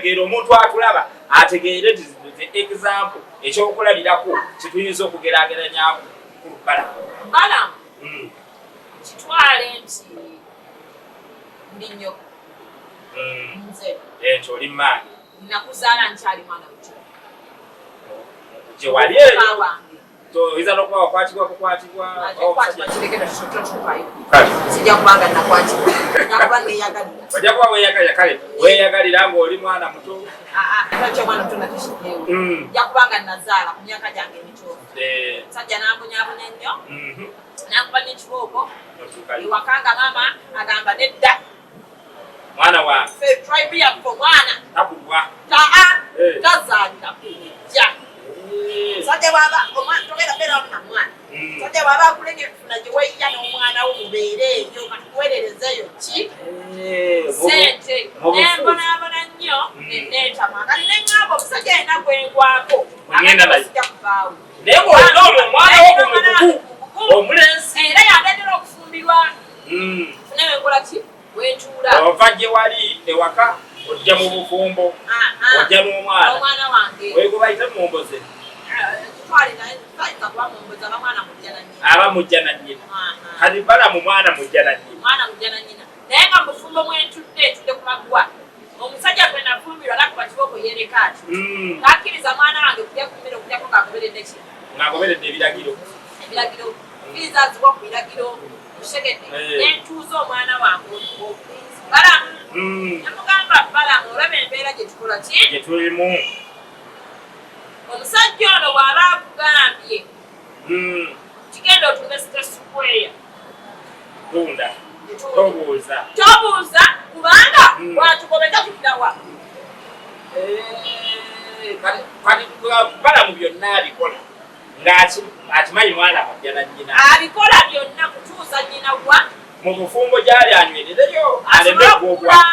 ategeera omuntu atulaba ategeere example ekyokulabirako kituyinza okugeraageranya ku Balamu. Kitwale nti ndi nnyoko nze ekyo oli maanyi nakuzaala nkyali mwana muto gye wali eyo oyinza n'okuba wakwatibwa sijja kubanga nakwatibwa nakuba neeyagalira ojja kuba weeyagalira kale weeyagalira ng'oli mwana muto nakyo mwana muto nakishiddeo nja kubanga nazaala ku myaka gyange emitono musajja nambonyaabonya nnyo nakuba n'ekibooko ewakanga maama agamba nedda mwana wange tribe yaffe omwana tabulwa tazaalira kujja musajja bwaba omwana togenda beera wamu na mwana musajja bwaba akulenge funa gye weeyya n'omwana wo mubeere eyo katuweererezeeyo ki sente nembonaabona nnyo neneetama kati neŋŋamba omusajja alina gwengwako sijja kuvaawo naye ng'olina omwo omwana wo mukuku omulenzi era yandetera okufumbirwa funewe nkola ki wetuula ova gye wali ewaka ojja mu bufumbo ojja n'omwana wange wego bayita mumboze kitwale naye tayinza kuba mumboze aba mwana mujja na nnyina aba mujja na nnyina kati Balamu mwana mujja na nnyina naye nga mufumbo mwentudde ku maggwa omusajja gwe nafumbirwa nakuba kibooko yereka ati takkiriza mwana wange kulya ku mmere okulyako ng'agoberedde ki ng'agoberedde ebiragiro kkiriza azibwa ku biragiro mushegedde nentuuza omwana wange Balamu namugamba Balamu olaba embeera gye tukola ki gye tulimu omusajja ono bw'aba akugambye kigenda otume sitesukweya tunda tobuuza kubanga watugobeka tuddawa kati Balamu byonna abikola ng'akimanyi mwana mujja na nnyina abikola byonna kutuusa nnyina wa mu bufumbo gyali anywerereyo aleme gwogwa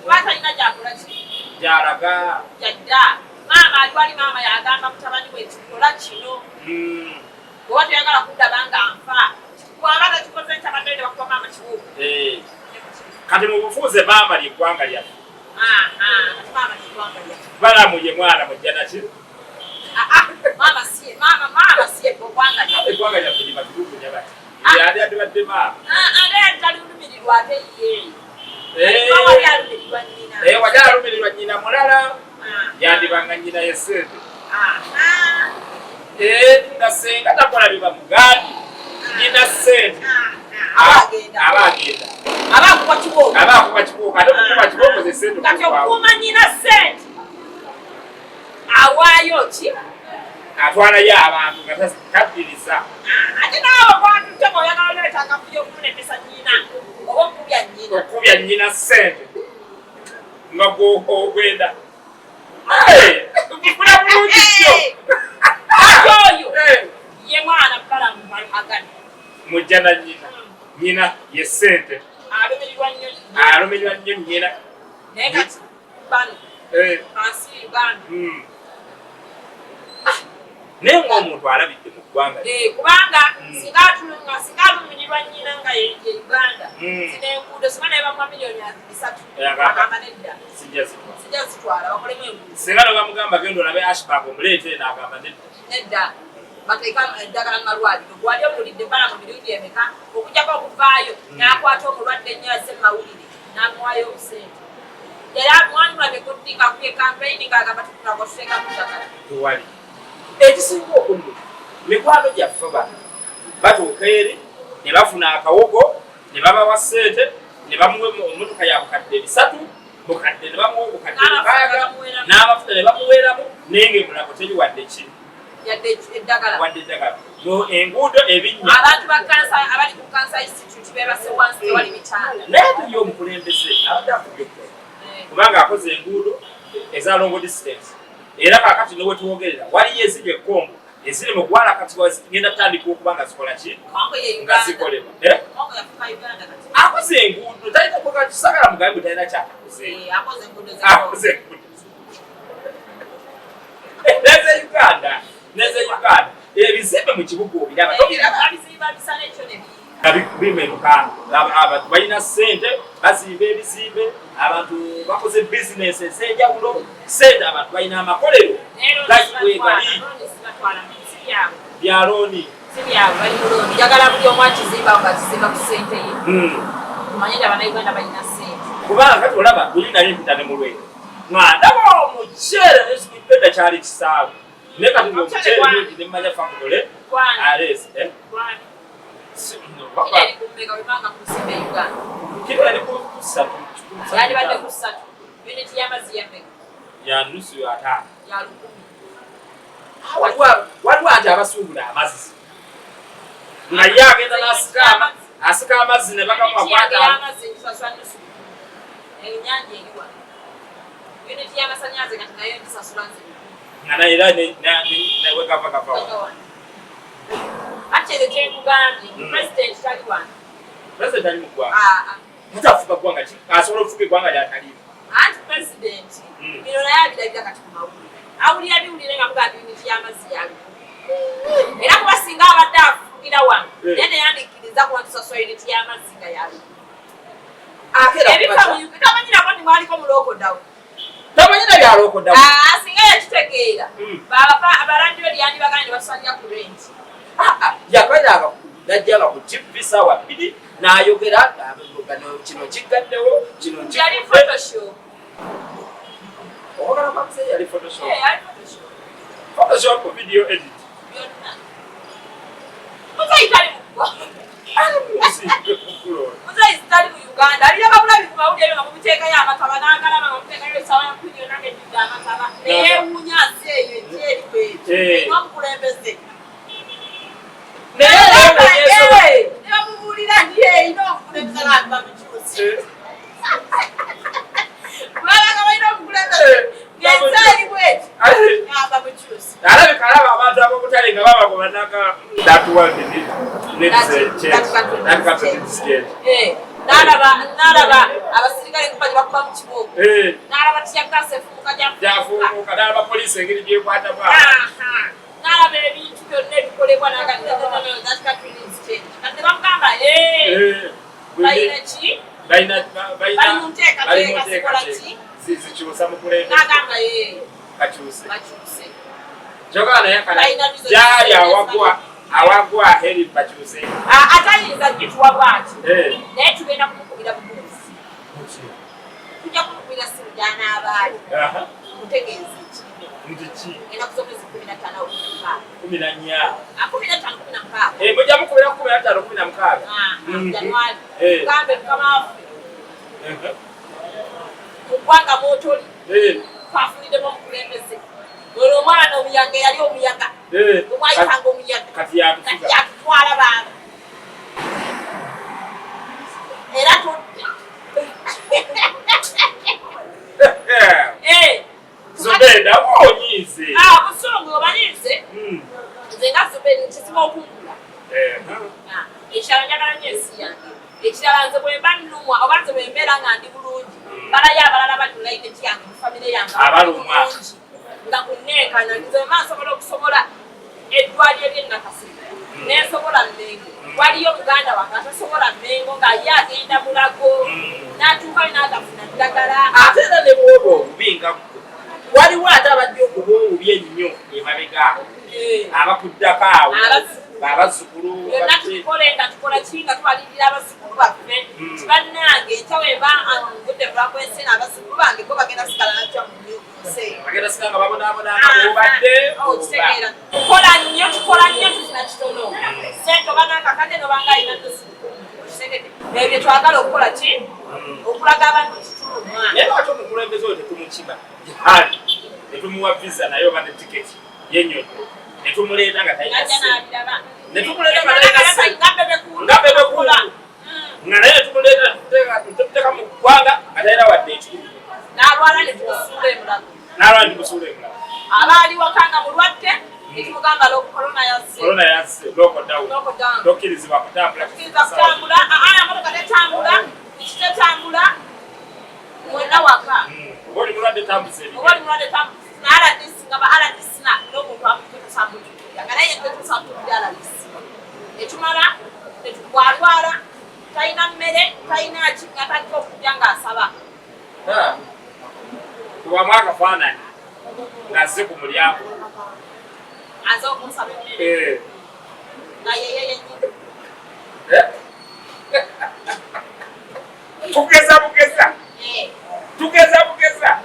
kuba talina gyakola ki gyalaga yadda maama aliwali maama yagamba mutabani we kikola kino oba toyagala kuddaba nga nfa bwaba takikoze ntabadde bakuba maama kibuuku kati mu bufuuze maama lyeggwanga lyaffe maama kiggwanga lyaffe Balamu ye mwana mujja naki maama si eggwanga lyaffe eggwanga lyaffe libatulugunya bati yali adibadde maama ate talilumirirwa ate ye wali alumirirwa nnyina mulala yandibanga nnyina yesente nga senga takola biba mugaadi nnyina sente aba agenda aba akuba kibooko ate okukuba kibooko ze sente kati okuuma nnyina sente awaayo ki atwalayo abantu nga takkiriza ate naawe bwatute ng'oyagala oleetanga kuyo okumulemesa nnyina oba okubya nnyina sente nga gwogwenda kufuna bulungi kyo oyo ye mwana Balamu agani mujja na nnyina ye sente alumirirwa nnyo nnyina naye kati bano ansi Uganda naye ng'omuntu alabidde mu ggwanga kubanga singa alumirirwa nnyina nga ye Uganda zino enguudo singa naye bamuwa miliyoni 3 agamba nedda sijja zitwala bakolemu enguudo singa ne bamugamba genda olabe ashbag omuleete n'agamba nedda bateeka eddagala malwaliro gwali omulidde Balamu mirundi emeka okujjako okuvaayo n'akwata omulwadde ennyo yazze mumawulire n'amuwayo obusente era mwanulabe kuddinga kuye kampeyini ng'agamba tutunagotuteekamu ddagala tewali ekisinga okunno mikwano gyaffe bano batuuka eri ne bafuna akawogo ne babawa ssente ne bamuwa emmotoka ya bukadde 3 bukadde ne bamuwa obukadde 6 n'amafuta ne bamuweeramu naye ng'emulako teri wadde ki wadde eddagala enguudo ebinnya abantu ba kansa abali ku kansa institute beebase wansi tewali mitanda naye tuli omukulembeze abadde afubye okukola kubanga akoze enguudo eza longo distance era kaakati ne wetwogerera waliyo eziri ekkongo eziri mu gwala kati genda tutandika okuba nga zikola ki nga zikolebwa akoze enguudo talina kisagala mugambe talina kyatakoze neze Uganda ebizimbe mu kibuga obiraba bimeruka abantu balina ssente bazimba ebizimbe abantu bakoze business ez'enjawulo ssente abantu balina amakolero gakiwegali byalooni njagala buli omu akizimba ngakizimba ku ssente ye kumanye nti abannayuganda balina ssente kubanga kati olaba buli naye mpita ne mulwere ng'andaba omuceere nesikipenda kyali kisaawe naye kati omuceere mungi ne mmanya famulole alesi yanusu ataano waliwo anti abasuubula amazzi nga ye agenda asika amazzi ne bagamuakwata nga naye era newegava gavawa President ali mu ggwanga ate afuga ggwanga ki asobola okufuga eggwanga lyataliimu anti president bino naye abirabira kati ku mawulire awulira biwulire nga mugamba yuniti y'amazzi yalimu era kuba singa abadde afugira wano naye neyandiikiriza kuba tusasula yuniti y'amazzi nga yalimu tamanyirako nti mwaliko mulookodawo tamanyira byalookodawo singa yakitegeera abalandiyo lyandibagane ne basalira ku renti yakwetaaga najjanga ku TV saawa 2 n'ayogera kino kigaddewo kino yali photoshop ogala makse yali photoshop video edit muzaitali mu Uganda aliraba bulabi ku mawulire nga mumuteekayo amataba n'agalaba nga muteekayo esawa ya kunywa nange ejjudde amataba neyeewuunya nsi eyo ekyeri bwetyo omukulembeze nebamubuulira nti erina omukulembeze abantu bamukyusi kubanga balina omukulembeze ngensi eri bweti bamukyusi alabika alaba abantu ab'obutale nga babagobanaka n'alaba abasirikale kuba gyebakuba mu kibogo n'alaba tiyaggasa efumuka gyafuumuka n'alaba poliisi engeri gyekwatamu n'alaba ebintu byonna ebikolebwa nebamugamba balina ki bali mu nteekateeka zikola ki zikyusa mukulembeze n'agamba bakyuse kyogala naye gyali awagwa heri bakyuse atayinza gituwa bwati naye tugenda kumukubira buguzi tujja kumukubira simu gy'anaabaali mutegeeza ki enaku z'omwezi 15 15 mujja mukubira 15 Januari gambe mukama waffe mu ggwanga mwotoli twafunidemu omukulembeze olwo omwana omuyaga yali omuyaga omwayitanga omuyaga kati yatutwala bantu era todda Zubeda onyize busungu obanyize nze nga Zubeda nkizibu okungula ekirala njagala nyo ensi yange ekirala nze bwe mba nnumwa oba nze bwe mbeera nga ndi bulungi balayo abalala bali mulayineti yange mu famire yange abalumwa nga kunneekana nze wema nsobola okusobola eddwaliro ery'ennakasi nensobola Mmengo waliyo muganda wange atasobola Mmengo nga ye agenda Mulago n'atuukayo n'atafuna ddagala ate era ne bwoba obubi nga waliwo ate abadde okuba obubi ennyo emabega abakuddako awo abazzukulu byonna tukole nga tukola ki nga twalirira abazzukulu baffe bannange ekyawemba ngudde mulakwensi n'abazzukulu bange bo bagenda sigala natya mu nsi bagenda sigala nga babonaabonanga bobadde okitegeera tukola nnyo tufuna kitono sente oba n'akakadde nobanga alina ebyo twagala okukola ki okulaga abantu kituluma naye lwaki omukulembeze oyo tetumukima jihali netumuwa visa naye oba ne tiketi yenyonyo netumuleeta nga talina nga bebekulu nga naye netumuleeta tuteeka mu ggwanga nga talina wadde ekikulu n'alwala ne tumusuula emulago n'alwala ne tumusuula emulago abaali wakanga mulwadde netumugamba korona yazze lockdown tokkirizibwa kutambula motoka tetambula kitetambula mwena waka oba oli mulwadde tambuza RDC nga ba RDC n'omuntu amutekusambulira nga naye tetusambulira RDC netumala bwatwala Taina chingata kujanga saba. Kuba mwaka fanani. Ngaze ku mulyango. Azo kusabe mmere. Na yeye Tugeza.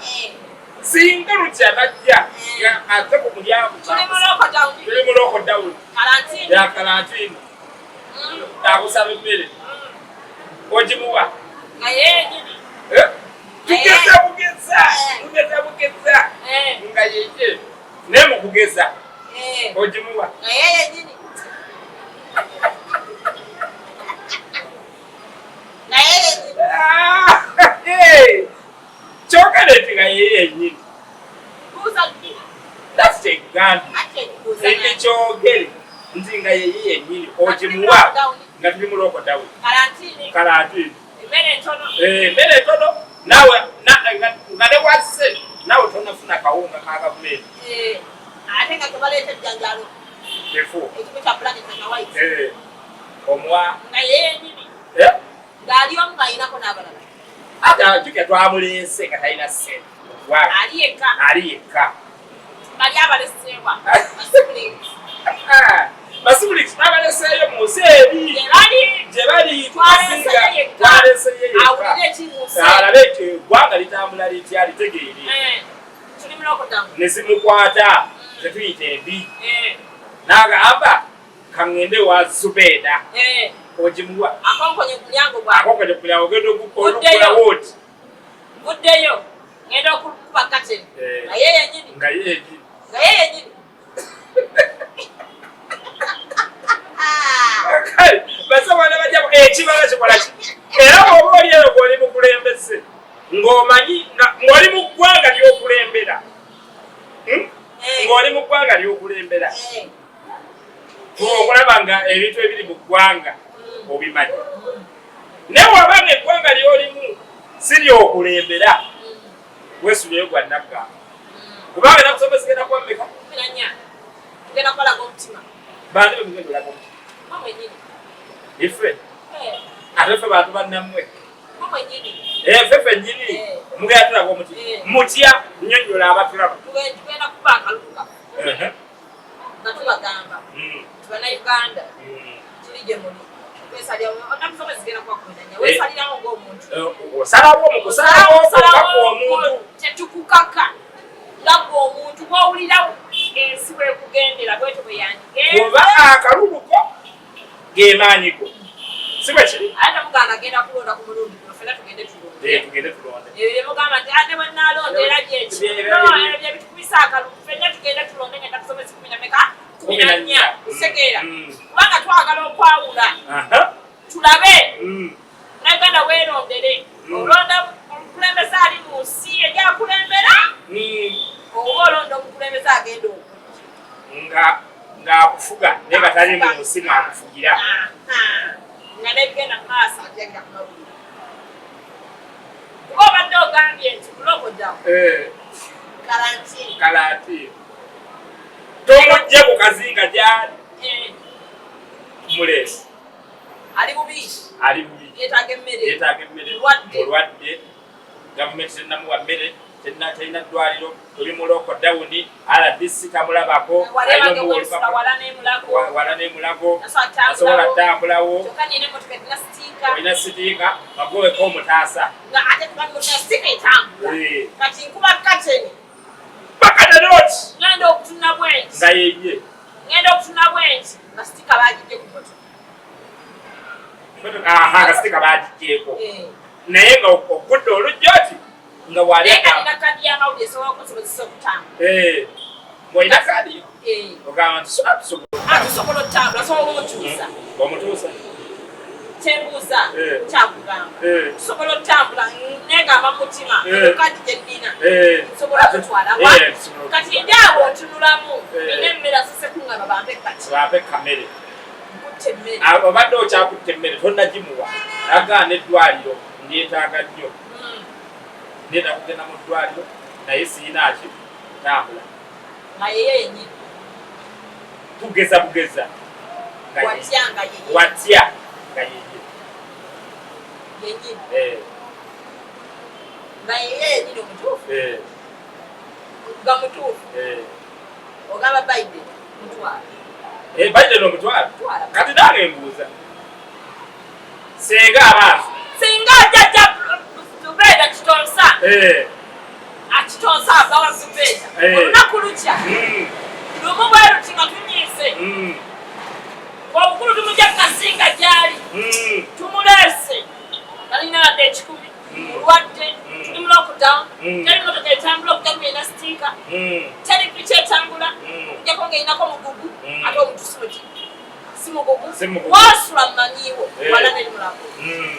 Singa rucha najja. Ate ku mulyango. Tuli muloko down. Karantini. Takusabe mmere. Ojimuwa. Na yeye nyini. Tugeza. Nga yeye. Nemu kugeza. Ojimuwa. Na yeye nyini. Na yeye nyini. Chocolate nga yeye nyini. Kuza nyini. That's the gun. Ate kuza. Eke chogere. Nzinga yeye nyini. Ojimuwa. Nga tuli muloko down. Karantini. Mbere tono. Nawe ngane wase. Nawe tonafuna kawunga kagavumenti. Ate nga tubalete byanjalo. Defo. Ekimeta planet na white. Omwa. Na yeye nyini. Ngali omga inako nabalala. Ata tuke twamulese kataina se. Wa. Aliyeka. Bali abalesewa. Basibulix abaleseyo musebi. Jebali twasinga. Twaleseye. Awulire chimusa. Alabeke gwanga litambula liti alitegeere. Tuli muloko damu. Nesimukwata. Tetuyite embi. Nagamba kangende wa Zubeda. Ojimuwa. Akonkonye kulyango bwa. Akonkonye kulyango gendo kukula woti. Buddeyo. Ngenda okukuba kate. Na yeye nyini. Nga yeye nyini. Basa wana bajja ekibala kikola ki. Era oba oli ero gw'oli mukulembeze. Ng'omanyi ng'oli mu ggwanga ly'okulembera. Ng'oli mu ggwanga ly'okulembera. Okulaba nga ebintu ebiri mu ggwanga obimanyi. Naye wabanga eggwanga ly'olimu si ly'okulembera. Weesuleyo gwa Naggamba. Kubanga nakusomesa genda kuba mmeka? Tugenda kukolaga omutima. Bandi be mugenda olaga omutima. Ife? Ate ffe bantu bannammwe. Ffe nnyini mugenda tulaga omutima. Mutya nnyonnyola abatulaba. Tugenda kuba akaluka. Nga tubagamba. Bannayuganda. Tuli gye muli. Osalawo omukusalawo omuntu. Tetukukaka. Laga omuntu gw'owulirawo ensi bwekugendera bwetyo bwe yandigenda. Oba akaluluko gemaanyiko. Si bwe kiri? Ate muganga agenda kulonda ku mulundi guno ffenna tugende tulonde. Tugende tulonde. Ebyo mugamba nti ate bwe nnaalonda era gyekiro bye bitukubisa akalulu ffenna tugende tulonde ngenda tusomesa 14 kusekeera. Kubanga twagala okwawula. Tulabe. Naganda weerondere. Olonda omukulembeze ali mu nsi egyakulembera. Oba olonda omukulembeze agenda okufa. Ng'akufuga naye nga tali mu nsi mw'akufugira. Nga n'ebigenda mu maaso agenda kumawulira. Kuba obadde ogambye nti buloko ddamu. Karantini. Tomujje ku kazinga gy'ali. Tumuleese. Ali bubi. Yeetaaga emmere. Mulwadde. Gavumenti tennamuwa mmere. Terina ddwaliro. Tuli mu loko dawuni. RDC tamulabako. Wala n'emulago. Asobola ttambulawo. Olina sitiika. Bagoweko omutaasa. Kati nkuba kateni. Bakadenoti. Ngenda okutuna bwenti. Nga yeye. Nga sitika baagidde ku moto. Nga sitika baagiddeeko. Naye nga okudde olujja oti nga walina kadi y'amawulire esobola okusobozesa okutambula. Ng'olina kadi? Ogamba nti tusobola otambula, sobola omutuusa. Omutuusa? Kyembuuza kyakugamba. Tusobola otambula naye ng'ama mu mutima. Kadi gye nnina. Tusobola okutwala. Kati ndi awo ntunulamu. Nina emmere asesekuŋŋama bampe kati. Bampe kamere. Nkutte emmere. Obadde okyakutte emmere tonnagimuwa. Nagaana eddwaliro ndyetaaga nnyo. Ndenda kugenda mu ddwaliro naye siina ki tambula. Nga yeye yennyini. Tugeza bugeza. Watya nga yeye. Watya nga yeye. yenyini nga yeye nyini omutuufu nga mutuufu ogamba Biden mutwala Biden omutwala kati nange mbuuza senga abantu singa ajja Zubeida kitonsa akitonsa agawa Zubeida olunaku lukya lumu bweruti nga tunyiise obukulu tumujja kukasinga gyali tumuleese alina wadde ekikumi mulwadde tuli mu lockdown teri motoka etambula okujamu ena sitika teri piki etambula okujjako ng'erinako mugugu ate omutusimuti si mugugu wasula mumanyiiwo wala neri mulago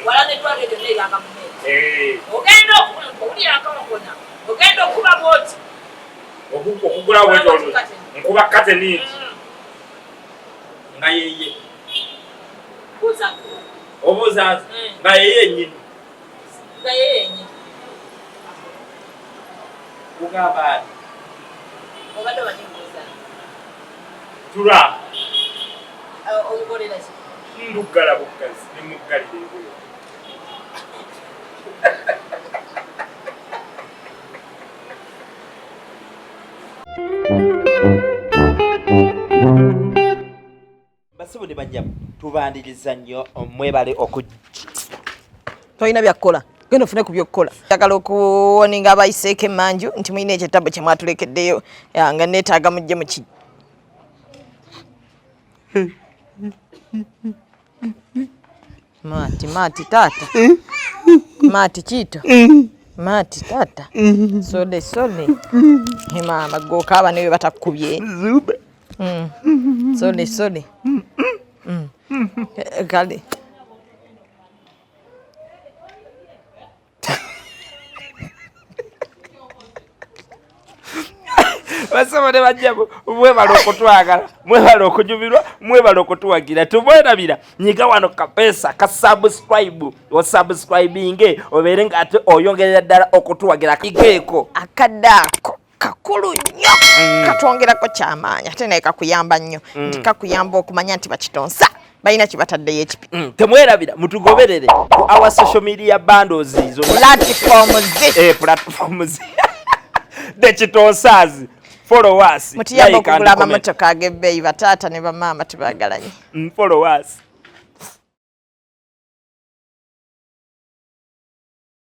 wala nedwala eryo neryanga mumere ogenda owulirankawakona ogenda okuba bwoti okugula bwetolo nkuba kateniti nga yeye obuuza nga yeye nyini nga yeye nyini kugamba ati obadde obanyimbuuza tulamba olukolera ki ndugala bukazi nemuggalira ebuyo basibuli bajjamu tubandiriza nnyo mwebale tolina byakukola genda ofune ku byokkola njagala okuwoninga abayiseeko emmanju nti mulina ekyetabo kye mwatulekeddeyo nga neetaaga mujje mu ki Mati tata Mati Chito Mati tata Sole mama gokaaba newe batakubye Sole kale basabone bajjamu mwebala okutwagala mwebala okujumirwa mwebala okutuwagira tumwerabira nyiga wano kapesa ka subscribe osubscribinge obeere nga ate oyongerera ddala okutuwagira kigeeko akadaako kakulu nnyo katwongerako kyamaanyi ate naye kakuyamba nnyo nti kakuyamba okumanya nti bakitonsa balina kibataddeyo ekipi temwerabira mutugoberere ku our social media bundles izo platforms the Chitonsas follow us mutiyamba okugula amamotoka ag'ebbeeyi bataata ne bamaama tubagalanye follow us